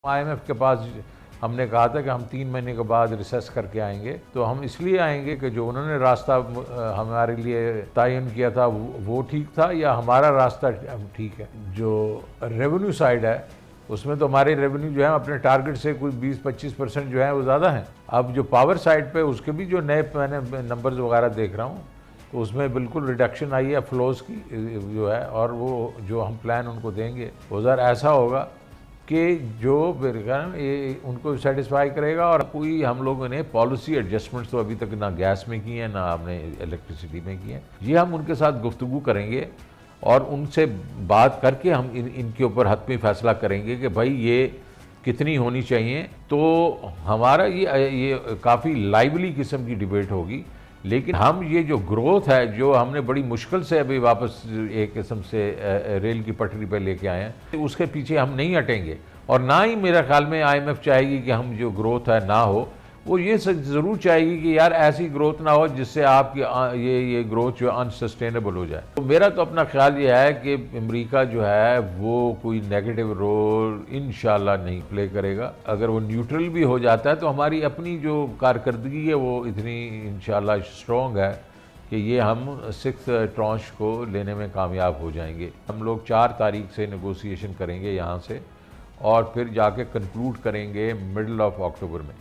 IMF के पास हमने कहा था कि हम 3 महीने के बाद रिसेस करके आएंगे, तो हम इसलिए आएंगे कि जो उन्होंने रास्ता हमारे लिए तयन किया था वो ठीक था या हमारा रास्ता ठीक है। जो रेवेन्यू साइड है उसमें तो हमारे रेवेन्यू जो है अपने टारगेट से कोई 20-25% जो है वो ज़्यादा है। अब जो पावर साइड पे उसके भी जो नए मैंने नंबर्स वगैरह देख रहा हूँ तो उसमें बिल्कुल रिडक्शन आई है फ्लोज की जो है, और वो जो हम प्लान उनको देंगे वो ज़रा ऐसा होगा कि जो ये उनको सेटिस्फाई करेगा। और कोई हम लोगों ने पॉलिसी एडजस्टमेंट्स तो अभी तक ना गैस में की हैं ना हमने इलेक्ट्रिसिटी में की हैं। ये हम उनके साथ गुफ्तगू करेंगे और उनसे बात करके हम इनके ऊपर हतमी फैसला करेंगे कि भाई ये कितनी होनी चाहिए। तो हमारा ये काफ़ी लाइवली किस्म की डिबेट होगी, लेकिन हम ये जो ग्रोथ है जो हमने बड़ी मुश्किल से अभी वापस एक किस्म से रेल की पटरी पर लेके आए हैं, तो उसके पीछे हम नहीं हटेंगे। और ना ही मेरा ख्याल में IMF चाहेगी कि हम जो ग्रोथ है ना हो, वो ये ज़रूर चाहेगी कि यार ऐसी ग्रोथ ना हो जिससे आपकी ये ग्रोथ जो अनसस्टेनेबल हो जाए। तो मेरा तो अपना ख्याल ये है कि अमेरिका जो है वो कोई नेगेटिव रोल इंशाल्लाह नहीं प्ले करेगा। अगर वो न्यूट्रल भी हो जाता है तो हमारी अपनी जो कारकर्दगी है वो इतनी इंशाल्लाह स्ट्रॉन्ग है कि ये हम 6th ट्रांच को लेने में कामयाब हो जाएंगे। हम लोग 4 तारीख से नेगोशिएशन करेंगे यहाँ से और फिर जाके कंक्लूड करेंगे मिडल ऑफ अक्टूबर में।